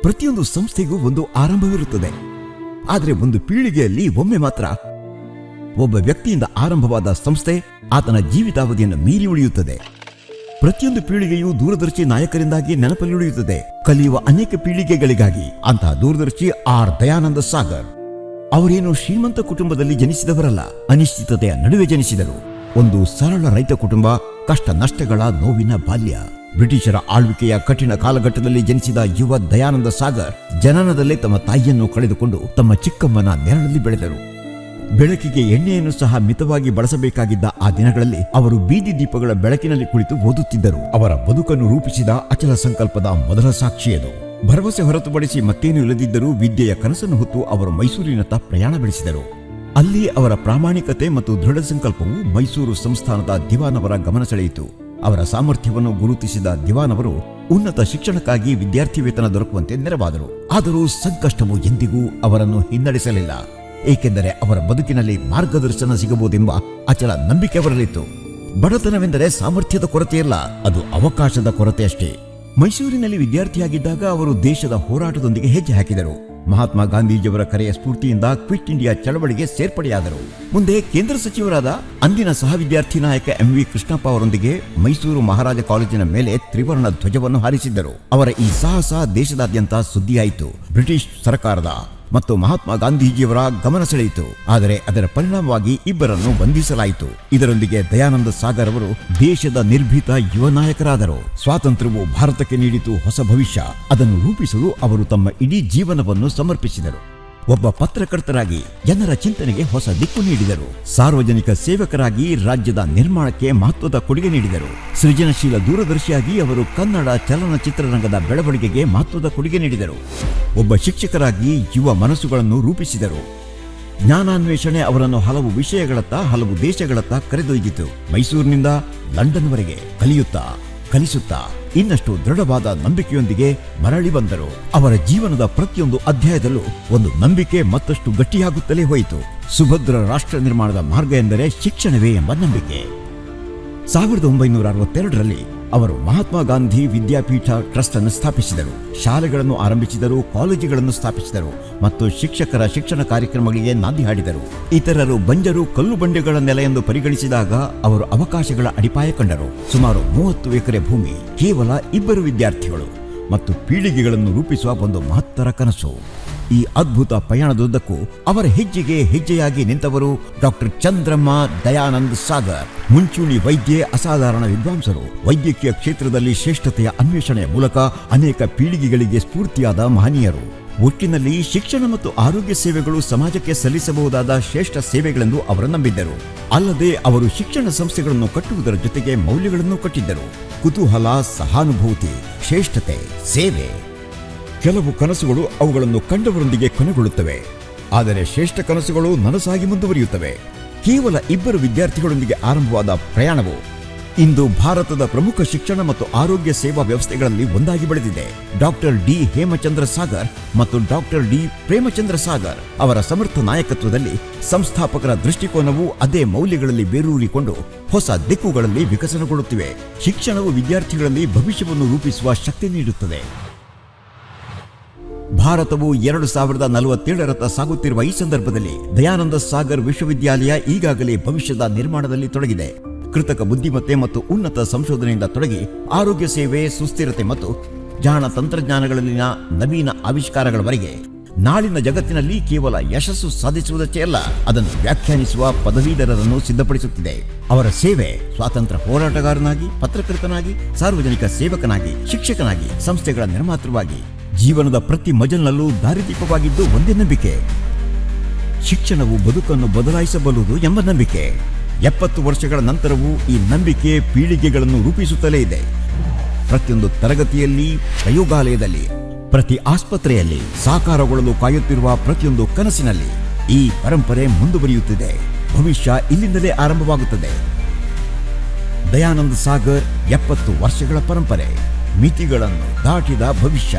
ಪ್ರತಿಯೊಂದು ಸಂಸ್ಥೆಗೂ ಒಂದು ಆರಂಭವಿರುತ್ತದೆ. ಆದರೆ ಒಂದು ಪೀಳಿಗೆಯಲ್ಲಿ ಒಮ್ಮೆ ಮಾತ್ರ ಒಬ್ಬ ವ್ಯಕ್ತಿಯಿಂದ ಆರಂಭವಾದ ಸಂಸ್ಥೆ ಆತನ ಜೀವಿತಾವಧಿಯನ್ನು ಮೀರಿ ಉಳಿಯುತ್ತದೆ. ಪ್ರತಿಯೊಂದು ಪೀಳಿಗೆಯು ದೂರದರ್ಶಿ ನಾಯಕರಿಂದಾಗಿ ನೆನಪಲ್ಲಿ ಉಳಿಯುತ್ತದೆ. ಕಲಿಯುವ ಅನೇಕ ಪೀಳಿಗೆಗಳಿಗಾಗಿ ಅಂತಹ ದೂರದರ್ಶಿ ಆರ್ ದಯಾನಂದ ಸಾಗರ್. ಅವರೇನು ಶ್ರೀಮಂತ ಕುಟುಂಬದಲ್ಲಿ ಜನಿಸಿದವರಲ್ಲ, ಅನಿಶ್ಚಿತತೆಯ ನಡುವೆ ಜನಿಸಿದರು. ಒಂದು ಸರಳ ರೈತ ಕುಟುಂಬ, ಕಷ್ಟ ನಷ್ಟಗಳ ನೋವಿನ ಬಾಲ್ಯ. ಬ್ರಿಟಿಷರ ಆಳ್ವಿಕೆಯ ಕಠಿಣ ಕಾಲಘಟ್ಟದಲ್ಲಿ ಜನಿಸಿದ ಯುವ ದಯಾನಂದ ಸಾಗರ್ ಜನನದಲ್ಲೇ ತಮ್ಮ ತಾಯಿಯನ್ನು ಕಳೆದುಕೊಂಡು ತಮ್ಮ ಚಿಕ್ಕಮ್ಮನ ನೆರಳಲ್ಲಿ ಬೆಳೆದರು. ಬೆಳಕಿಗೆ ಎಣ್ಣೆಯನ್ನು ಸಹ ಮಿತವಾಗಿ ಬಳಸಬೇಕಾಗಿದ್ದ ಆ ದಿನಗಳಲ್ಲಿ ಅವರು ಬೀದಿ ದೀಪಗಳ ಬೆಳಕಿನಲ್ಲಿ ಕುಳಿತು ಓದುತ್ತಿದ್ದರು. ಅವರ ಬದುಕನ್ನು ರೂಪಿಸಿದ ಅಚಲ ಸಂಕಲ್ಪದ ಮೊದಲ ಸಾಕ್ಷಿಯದು. ಭರವಸೆ ಹೊರತುಪಡಿಸಿ ಮತ್ತೇನು ಇಲ್ಲದಿದ್ದರೂ ವಿದ್ಯೆಯ ಕನಸನ್ನು ಹೊತ್ತು ಅವರು ಮೈಸೂರಿನತ್ತ ಪ್ರಯಾಣ ಬೆಳೆಸಿದರು. ಅಲ್ಲಿ ಅವರ ಪ್ರಾಮಾಣಿಕತೆ ಮತ್ತು ದೃಢ ಸಂಕಲ್ಪವು ಮೈಸೂರು ಸಂಸ್ಥಾನದ ದಿವಾನ್ ಅವರ ಗಮನ ಸೆಳೆಯಿತು. ಅವರ ಸಾಮರ್ಥ್ಯವನ್ನು ಗುರುತಿಸಿದ ದಿವಾನ್ ಅವರು ಉನ್ನತ ಶಿಕ್ಷಣಕ್ಕಾಗಿ ವಿದ್ಯಾರ್ಥಿ ವೇತನ ದೊರಕುವಂತೆ ನೆರವಾದರು. ಆದರೂ ಸಂಕಷ್ಟವು ಎಂದಿಗೂ ಅವರನ್ನು ಹಿನ್ನಡೆಸಲಿಲ್ಲ, ಏಕೆಂದರೆ ಅವರ ಬದುಕಿನಲ್ಲಿ ಮಾರ್ಗದರ್ಶನ ಸಿಗಬಹುದೆಂಬ ಅಚಲ ನಂಬಿಕೆ ಬರಲಿತ್ತು. ಬಡತನವೆಂದರೆ ಸಾಮರ್ಥ್ಯದ ಕೊರತೆಯಲ್ಲ, ಅದು ಅವಕಾಶದ ಕೊರತೆ ಅಷ್ಟೇ. ಮೈಸೂರಿನಲ್ಲಿ ವಿದ್ಯಾರ್ಥಿಯಾಗಿದ್ದಾಗ ಅವರು ದೇಶದ ಹೋರಾಟದೊಂದಿಗೆ ಹೆಜ್ಜೆ ಹಾಕಿದರು. ಮಹಾತ್ಮ ಗಾಂಧೀಜಿಯವರ ಕರೆಯ ಸ್ಫೂರ್ತಿಯಿಂದ ಕ್ವಿಟ್ ಇಂಡಿಯಾ ಚಳವಳಿಗೆ ಸೇರ್ಪಡೆಯಾದರು. ಮುಂದೆ ಕೇಂದ್ರ ಸಚಿವರಾದ ಅಂದಿನ ಸಹ ವಿದ್ಯಾರ್ಥಿ ನಾಯಕ MV ಕೃಷ್ಣಪ್ಪ ಅವರೊಂದಿಗೆ ಮೈಸೂರು ಮಹಾರಾಜ ಕಾಲೇಜಿನ ಮೇಲೆ ತ್ರಿವರ್ಣ ಧ್ವಜವನ್ನು ಹಾರಿಸಿದ್ದರು. ಅವರ ಈ ಸಾಹಸ ದೇಶದಾದ್ಯಂತ ಸುದ್ದಿಯಾಯಿತು. ಬ್ರಿಟಿಷ್ ಸರ್ಕಾರದ ಮತ್ತು ಮಹಾತ್ಮ ಗಾಂಧೀಜಿಯವರ ಗಮನ ಸೆಳೆಯಿತು. ಆದರೆ ಅದರ ಪರಿಣಾಮವಾಗಿ ಇಬ್ಬರನ್ನು ಬಂಧಿಸಲಾಯಿತು. ಇದರೊಂದಿಗೆ ದಯಾನಂದ ಸಾಗರ್ ಅವರು ದೇಶದ ನಿರ್ಭೀತ ಯುವ ನಾಯಕರಾದರು. ಸ್ವಾತಂತ್ರ್ಯವು ಭಾರತಕ್ಕೆ ನೀಡಿತು ಹೊಸ ಭವಿಷ್ಯ. ಅದನ್ನು ರೂಪಿಸಲು ಅವರು ತಮ್ಮ ಇಡೀ ಜೀವನವನ್ನು ಸಮರ್ಪಿಸಿದರು. ಒಬ್ಬ ಪತ್ರಕರ್ತರಾಗಿ ಜನರ ಚಿಂತನೆಗೆ ಹೊಸ ದಿಕ್ಕು ನೀಡಿದರು. ಸಾರ್ವಜನಿಕ ಸೇವಕರಾಗಿ ರಾಜ್ಯದ ನಿರ್ಮಾಣಕ್ಕೆ ಮಹತ್ವದ ಕೊಡುಗೆ ನೀಡಿದರು. ಸೃಜನಶೀಲ ದೂರದರ್ಶಿಯಾಗಿ ಅವರು ಕನ್ನಡ ಚಲನಚಿತ್ರರಂಗದ ಬೆಳವಣಿಗೆಗೆ ಮಹತ್ವದ ಕೊಡುಗೆ ನೀಡಿದರು. ಒಬ್ಬ ಶಿಕ್ಷಕರಾಗಿ ಯುವ ಮನಸ್ಸುಗಳನ್ನು ರೂಪಿಸಿದರು. ಜ್ಞಾನಾನ್ವೇಷಣೆ ಅವರನ್ನು ಹಲವು ವಿಷಯಗಳತ್ತ, ಹಲವು ದೇಶಗಳತ್ತ ಕರೆದೊಯ್ದಿತು. ಮೈಸೂರಿನಿಂದ ಲಂಡನ್ವರೆಗೆ ಕಲಿಸುತ್ತಾ ಇನ್ನಷ್ಟು ದೃಢವಾದ ನಂಬಿಕೆಯೊಂದಿಗೆ ಮರಳಿ ಬಂದರು. ಅವರ ಜೀವನದ ಪ್ರತಿಯೊಂದು ಅಧ್ಯಾಯದಲ್ಲೂ ಒಂದು ನಂಬಿಕೆ ಮತ್ತಷ್ಟು ಗಟ್ಟಿಯಾಗುತ್ತಲೇ ಹೋಯಿತು. ಸುಭದ್ರ ರಾಷ್ಟ್ರ ನಿರ್ಮಾಣದ ಮಾರ್ಗ ಎಂದರೆ ಶಿಕ್ಷಣವೇ ಎಂಬ ನಂಬಿಕೆ. 1962ರಲ್ಲಿ ಅವರು ಮಹಾತ್ಮ ಗಾಂಧಿ ವಿದ್ಯಾಪೀಠ ಟ್ರಸ್ಟ್ ಅನ್ನು ಸ್ಥಾಪಿಸಿದರು. ಶಾಲೆಗಳನ್ನು ಆರಂಭಿಸಿದರು, ಕಾಲೇಜುಗಳನ್ನು ಸ್ಥಾಪಿಸಿದರು ಮತ್ತು ಶಿಕ್ಷಕರ ಶಿಕ್ಷಣ ಕಾರ್ಯಕ್ರಮಗಳಿಗೆ ನಾಂದಿ ಹಾಡಿದರು. ಇತರರು ಬಂಜರು ಕಲ್ಲು ಬಂಡೆಗಳ ನೆಲೆ ಎಂದು ಪರಿಗಣಿಸಿದಾಗ ಅವರು ಅವಕಾಶಗಳ ಅಡಿಪಾಯ ಕಂಡರು. ಸುಮಾರು 30 ಎಕರೆ ಭೂಮಿ, ಕೇವಲ 2 ವಿದ್ಯಾರ್ಥಿಗಳು ಮತ್ತು ಪೀಳಿಗೆಗಳನ್ನು ರೂಪಿಸುವ ಒಂದು ಮಹತ್ತರ ಕನಸು. ಈ ಅದ್ಭುತ ಪಯಣದುದ್ದಕ್ಕೂ ಅವರ ಹೆಜ್ಜೆಗೆ ಹೆಜ್ಜೆಯಾಗಿ ನಿಂತವರು ಡಾಕ್ಟರ್ ಚಂದ್ರಮ್ಮ ದಯಾನಂದ್ ಸಾಗರ್. ಮುಂಚೂಣಿ ವೈದ್ಯೆ, ಅಸಾಧಾರಣ ವಿದ್ವಾಂಸರು. ವೈದ್ಯಕೀಯ ಕ್ಷೇತ್ರದಲ್ಲಿ ಶ್ರೇಷ್ಠತೆಯ ಅನ್ವೇಷಣೆಯ ಮೂಲಕ ಅನೇಕ ಪೀಳಿಗೆಗಳಿಗೆ ಸ್ಫೂರ್ತಿಯಾದ ಮಹನೀಯರು. ಒಟ್ಟಿನಲ್ಲಿ ಶಿಕ್ಷಣ ಮತ್ತು ಆರೋಗ್ಯ ಸೇವೆಗಳು ಸಮಾಜಕ್ಕೆ ಸಲ್ಲಿಸಬಹುದಾದ ಶ್ರೇಷ್ಠ ಸೇವೆಗಳೆಂದು ಅವರು ನಂಬಿದ್ದರು. ಅಲ್ಲದೆ ಅವರು ಶಿಕ್ಷಣ ಸಂಸ್ಥೆಗಳನ್ನು ಕಟ್ಟುವುದರ ಜೊತೆಗೆ ಮೌಲ್ಯಗಳನ್ನು ಕಟ್ಟಿದ್ದರು. ಕುತೂಹಲ, ಸಹಾನುಭೂತಿ, ಶ್ರೇಷ್ಠತೆ, ಸೇವೆ. ಕೆಲವು ಕನಸುಗಳು ಅವುಗಳನ್ನು ಕಂಡವರೊಂದಿಗೆ ಕೊನೆಗೊಳ್ಳುತ್ತವೆ, ಆದರೆ ಶ್ರೇಷ್ಠ ಕನಸುಗಳು ನನಸಾಗಿ ಮುಂದುವರಿಯುತ್ತವೆ. ಕೇವಲ 2 ವಿದ್ಯಾರ್ಥಿಗಳೊಂದಿಗೆ ಆರಂಭವಾದ ಪ್ರಯಾಣವು ಇಂದು ಭಾರತದ ಪ್ರಮುಖ ಶಿಕ್ಷಣ ಮತ್ತು ಆರೋಗ್ಯ ಸೇವಾ ವ್ಯವಸ್ಥೆಗಳಲ್ಲಿ ಒಂದಾಗಿ ಬೆಳೆದಿದೆ. ಡಾಕ್ಟರ್ ಡಿ ಹೇಮಚಂದ್ರ ಸಾಗರ್ ಮತ್ತು ಡಾಕ್ಟರ್ ಡಿ ಪ್ರೇಮಚಂದ್ರ ಸಾಗರ್ ಅವರ ಸಮರ್ಥ ನಾಯಕತ್ವದಲ್ಲಿ ಸಂಸ್ಥಾಪಕರ ದೃಷ್ಟಿಕೋನವು ಅದೇ ಮೌಲ್ಯಗಳಲ್ಲಿ ಬೇರೂರಿಕೊಂಡು ಹೊಸ ದಿಕ್ಕುಗಳಲ್ಲಿ ವಿಕಸನಗೊಳ್ಳುತ್ತಿವೆ. ಶಿಕ್ಷಣವು ವಿದ್ಯಾರ್ಥಿಗಳಲ್ಲಿ ಭವಿಷ್ಯವನ್ನು ರೂಪಿಸುವ ಶಕ್ತಿ ನೀಡುತ್ತದೆ. ಭಾರತವು 2047ರತ್ತ ಸಾಗುತ್ತಿರುವ ಈ ಸಂದರ್ಭದಲ್ಲಿ ದಯಾನಂದ ಸಾಗರ್ ವಿಶ್ವವಿದ್ಯಾಲಯ ಈಗಾಗಲೇ ಭವಿಷ್ಯದ ನಿರ್ಮಾಣದಲ್ಲಿ ತೊಡಗಿದೆ. ಕೃತಕ ಬುದ್ಧಿಮತ್ತೆ ಮತ್ತು ಉನ್ನತ ಸಂಶೋಧನೆಯಿಂದ ತೊಡಗಿ ಆರೋಗ್ಯ ಸೇವೆ, ಸುಸ್ಥಿರತೆ ಮತ್ತು ಜಾಣ ತಂತ್ರಜ್ಞಾನಗಳಲ್ಲಿನ ನವೀನ ಆವಿಷ್ಕಾರಗಳವರೆಗೆ ನಾಳಿನ ಜಗತ್ತಿನಲ್ಲಿ ಕೇವಲ ಯಶಸ್ಸು ಸಾಧಿಸುವುದಷ್ಟೇ ಅಲ್ಲ, ಅದನ್ನು ವ್ಯಾಖ್ಯಾನಿಸುವ ಪದವೀಧರರನ್ನು ಸಿದ್ಧಪಡಿಸುತ್ತಿದೆ. ಅವರ ಸೇವೆ ಸ್ವಾತಂತ್ರ್ಯ ಹೋರಾಟಗಾರನಾಗಿ, ಪತ್ರಕರ್ತನಾಗಿ, ಸಾರ್ವಜನಿಕ ಸೇವಕನಾಗಿ, ಶಿಕ್ಷಕನಾಗಿ, ಸಂಸ್ಥೆಗಳ ನಿರ್ಮಾತೃವಾಗಿ ಜೀವನದ ಪ್ರತಿ ಮಜಲ್ನಲ್ಲೂ ದಾರಿದೀಪವಾಗಿದ್ದು ಒಂದೇ ನಂಬಿಕೆ: ಶಿಕ್ಷಣವು ಬದುಕನ್ನು ಬದಲಾಯಿಸಬಲ್ಲುದು ಎಂಬ ನಂಬಿಕೆ. 70 ವರ್ಷಗಳ ನಂತರವೂ ಈ ನಂಬಿಕೆ ಪೀಳಿಗೆಗಳನ್ನು ರೂಪಿಸುತ್ತಲೇ ಇದೆ. ಪ್ರತಿಯೊಂದು ತರಗತಿಯಲ್ಲಿ, ಪ್ರಯೋಗಾಲಯದಲ್ಲಿ, ಪ್ರತಿ ಆಸ್ಪತ್ರೆಯಲ್ಲಿ ಸಾಕಾರಗೊಳ್ಳಲು ಕಾಯುತ್ತಿರುವ ಪ್ರತಿಯೊಂದು ಕನಸಿನಲ್ಲಿ ಈ ಪರಂಪರೆ ಮುಂದುವರಿಯುತ್ತಿದೆ. ಭವಿಷ್ಯ ಇಲ್ಲಿಂದಲೇ ಆರಂಭವಾಗುತ್ತದೆ. ದಯಾನಂದ ಸಾಗರ್ 70 ವರ್ಷಗಳ ಪರಂಪರೆ, ಮಿತಿಗಳನ್ನು ದಾಟಿದ ಭವಿಷ್ಯ.